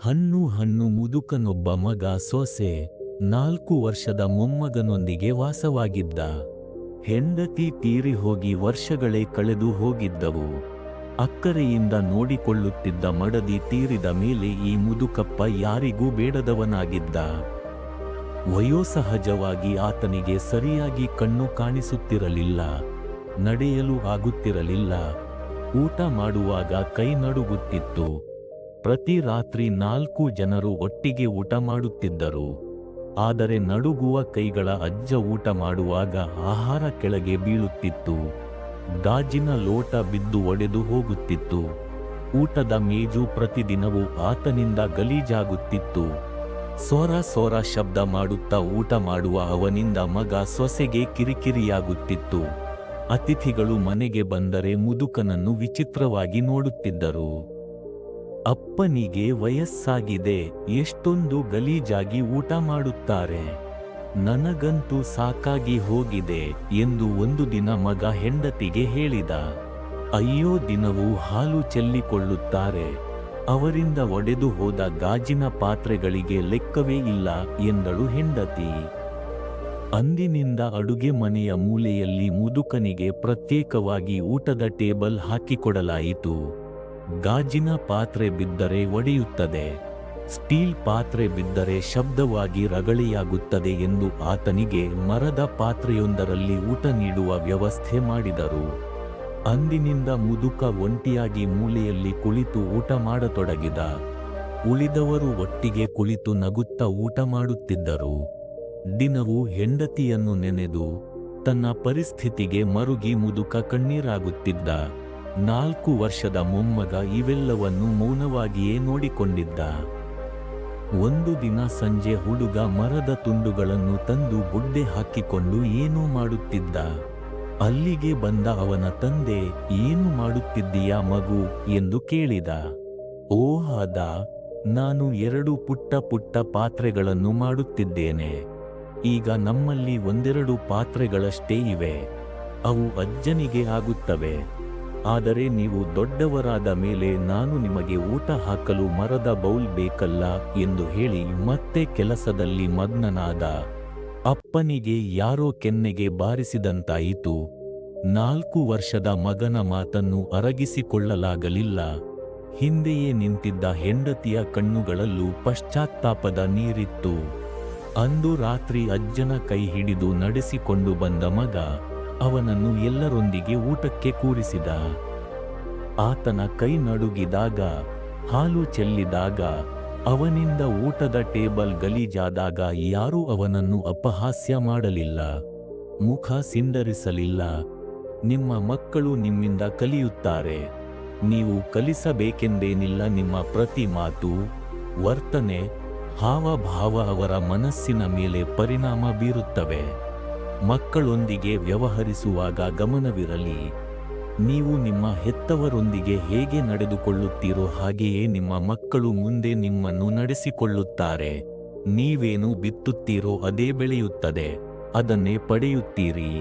ಹಣ್ಣು ಮುದುಕನೊಬ್ಬ ಮಗ ಸೊಸೆ 4 ವರ್ಷದ ಮೊಮ್ಮಗನೊಂದಿಗೆ ವಾಸವಾಗಿದ್ದ. ಹೆಂಡತಿ ತೀರಿ ಹೋಗಿ ವರ್ಷಗಳೇ ಕಳೆದು ಹೋಗಿದ್ದವು. ಅಕ್ಕರೆಯಿಂದ ನೋಡಿಕೊಳ್ಳುತ್ತಿದ್ದ ಮಡದಿ ತೀರಿದ ಮೇಲೆ ಈ ಮುದುಕಪ್ಪ ಯಾರಿಗೂ ಬೇಡದವನಾಗಿದ್ದ. ವಯೋಸಹಜವಾಗಿ ಆತನಿಗೆ ಸರಿಯಾಗಿ ಕಣ್ಣು ಕಾಣಿಸುತ್ತಿರಲಿಲ್ಲ, ನಡೆಯಲು ಆಗುತ್ತಿರಲಿಲ್ಲ, ಊಟ ಮಾಡುವಾಗ ಕೈ ನಡುಗುತ್ತಿತ್ತು. ಪ್ರತಿ ರಾತ್ರಿ 4 ಜನರು ಒಟ್ಟಿಗೆ ಊಟ ಮಾಡುತ್ತಿದ್ದರು. ಆದರೆ ನಡುಗುವ ಕೈಗಳ ಅಜ್ಜ ಊಟ ಮಾಡುವಾಗ ಆಹಾರ ಕೆಳಗೆ ಬೀಳುತ್ತಿತ್ತು. ಗಾಜಿನ ಲೋಟ ಬಿದ್ದು ಒಡೆದು ಹೋಗುತ್ತಿತ್ತು. ಊಟದ ಮೇಜು ಪ್ರತಿದಿನವೂ ಆತನಿಂದ ಗಲೀಜಾಗುತ್ತಿತ್ತು. ಸೋರ ಶಬ್ದ ಮಾಡುತ್ತಾ ಊಟ ಮಾಡುವ ಅವನಿಂದ ಮಗ ಸೊಸೆಗೆ ಕಿರಿಕಿರಿಯಾಗುತ್ತಿತ್ತು. ಅತಿಥಿಗಳು ಮನೆಗೆ ಬಂದರೆ ಮುದುಕನನ್ನು ವಿಚಿತ್ರವಾಗಿ ನೋಡುತ್ತಿದ್ದರು. ಅಪ್ಪನಿಗೆ ವಯಸ್ಸಾಗಿದೆ, ಎಷ್ಟೊಂದು ಗಲೀಜಾಗಿ ಊಟ ಮಾಡುತ್ತಾರೆ, ನನಗಂತೂ ಸಾಕಾಗಿ ಹೋಗಿದೆ ಎಂದು ಒಂದು ದಿನ ಮಗ ಹೆಂಡತಿಗೆ ಹೇಳಿದ. ಅಯ್ಯೋ, ದಿನವೂ ಹಾಲು ಚೆಲ್ಲಿಕೊಳ್ಳುತ್ತಾರೆ, ಅವರಿಂದ ಒಡೆದು ಹೋದ ಗಾಜಿನ ಪಾತ್ರೆಗಳಿಗೆ ಲೆಕ್ಕವೇ ಇಲ್ಲ ಎಂದಳು ಹೆಂಡತಿ. ಅಂದಿನಿಂದ ಅಡುಗೆ ಮನೆಯ ಮೂಲೆಯಲ್ಲಿ ಮುದುಕನಿಗೆ ಪ್ರತ್ಯೇಕವಾಗಿ ಊಟದ ಟೇಬಲ್ ಹಾಕಿಕೊಡಲಾಯಿತು. ಗಾಜಿನ ಪಾತ್ರೆ ಬಿದ್ದರೆ ಒಡೆಯುತ್ತದೆ, ಸ್ಟೀಲ್ ಪಾತ್ರೆ ಬಿದ್ದರೆ ಶಬ್ದವಾಗಿ ರಗಳೆಯಾಗುತ್ತದೆ ಎಂದು ಆತನಿಗೆ ಮರದ ಪಾತ್ರೆಯೊಂದರಲ್ಲಿ ಊಟ ನೀಡುವ ವ್ಯವಸ್ಥೆ ಮಾಡಿದರು. ಅಂದಿನಿಂದ ಮುದುಕ ಒಂಟಿಯಾಗಿ ಮೂಲೆಯಲ್ಲಿ ಕುಳಿತು ಊಟ ಮಾಡತೊಡಗಿದ. ಉಳಿದವರು ಒಟ್ಟಿಗೆ ಕುಳಿತು ನಗುತ್ತಾ ಊಟ ಮಾಡುತ್ತಿದ್ದರು. ದಿನವೂ ಹೆಂಡತಿಯನ್ನು ನೆನೆದು ತನ್ನ ಪರಿಸ್ಥಿತಿಗೆ ಮರುಗಿ ಮುದುಕ ಕಣ್ಣೀರಾಗುತ್ತಿದ್ದ. 4 ವರ್ಷದ ಮೊಮ್ಮಗ ಇವೆಲ್ಲವನ್ನು ಮೌನವಾಗಿಯೇ ನೋಡಿಕೊಂಡಿದ್ದ. ಒಂದು ದಿನ ಸಂಜೆ ಹುಡುಗ ಮರದ ತುಂಡುಗಳನ್ನು ತಂದು ಬುಡ್ಡೆ ಹಾಕಿಕೊಂಡು ಏನೋ ಮಾಡುತ್ತಿದ್ದ. ಅಲ್ಲಿಗೆ ಬಂದ ಅವನ ತಂದೆ, ಏನು ಮಾಡುತ್ತಿದ್ದೀಯಾ ಮಗು ಎಂದು ಕೇಳಿದ. ಓಹ್ ಅದಾ, ನಾನು 2 ಪುಟ್ಟ ಪಾತ್ರೆಗಳನ್ನು ಮಾಡುತ್ತಿದ್ದೇನೆ. ಈಗ ನಮ್ಮಲ್ಲಿ 1-2 ಪಾತ್ರೆಗಳಷ್ಟೇ ಇವೆ, ಅವು ಅಜ್ಜನಿಗೆ ಆಗುತ್ತವೆ. ಆದರೆ ನೀವು ದೊಡ್ಡವರಾದ ಮೇಲೆ ನಾನು ನಿಮಗೆ ಊಟ ಹಾಕಲು ಮರದ ಬೌಲ್ ಬೇಕಲ್ಲ ಎಂದು ಹೇಳಿ ಮತ್ತೆ ಕೆಲಸದಲ್ಲಿ ಮಗ್ನನಾದ. ಅಪ್ಪನಿಗೆ ಯಾರೋ ಕೆನ್ನೆಗೆ ಬಾರಿಸಿದಂತಾಯಿತು. 4 ವರ್ಷದ ಮಗನ ಮಾತನ್ನು ಅರಗಿಸಿಕೊಳ್ಳಲಾಗಲಿಲ್ಲ. ಹಿಂದೆಯೇ ನಿಂತಿದ್ದ ಹೆಂಡತಿಯ ಕಣ್ಣುಗಳಲ್ಲೂ ಪಶ್ಚಾತ್ತಾಪದ ನೀರಿತ್ತು. ಅಂದು ರಾತ್ರಿ ಅಜ್ಜನ ಕೈ ಹಿಡಿದು ನಡೆಸಿಕೊಂಡು ಬಂದ ಮಗ ಅವನನ್ನು ಎಲ್ಲರೊಂದಿಗೆ ಊಟಕ್ಕೆ ಕೂರಿಸಿದ. ಆತನ ಕೈ ನಡುಗಿದಾಗ, ಹಾಲು ಚೆಲ್ಲಿದಾಗ, ಅವನಿಂದ ಊಟದ ಟೇಬಲ್ ಗಲೀಜಾದಾಗ ಯಾರೂ ಅವನನ್ನು ಅಪಹಾಸ್ಯ ಮಾಡಲಿಲ್ಲ, ಮುಖ ಸಿಂಡರಿಸಲಿಲ್ಲ. ನಿಮ್ಮ ಮಕ್ಕಳು ನಿಮ್ಮಿಂದ ಕಲಿಯುತ್ತಾರೆ, ನೀವು ಕಲಿಸಬೇಕೆಂದೇನಿಲ್ಲ. ನಿಮ್ಮ ಪ್ರತಿ ಮಾತು, ವರ್ತನೆ, ಹಾವಭಾವ ಅವರ ಮನಸ್ಸಿನ ಮೇಲೆ ಪರಿಣಾಮ ಬೀರುತ್ತವೆ. ಮಕ್ಕಳೊಂದಿಗೆ ವ್ಯವಹರಿಸುವಾಗ ಗಮನವಿರಲಿ. ನೀವು ನಿಮ್ಮ ಹೆತ್ತವರೊಂದಿಗೆ ಹೇಗೆ ನಡೆದುಕೊಳ್ಳುತ್ತೀರೋ ಹಾಗೆಯೇ ನಿಮ್ಮ ಮಕ್ಕಳು ಮುಂದೆ ನಿಮ್ಮನ್ನು ನಡೆಸಿಕೊಳ್ಳುತ್ತಾರೆ. ನೀವೇನು ಬಿತ್ತುತ್ತೀರೋ ಅದೇ ಬೆಳೆಯುತ್ತದೆ, ಅದನ್ನೇ ಪಡೆಯುತ್ತೀರಿ.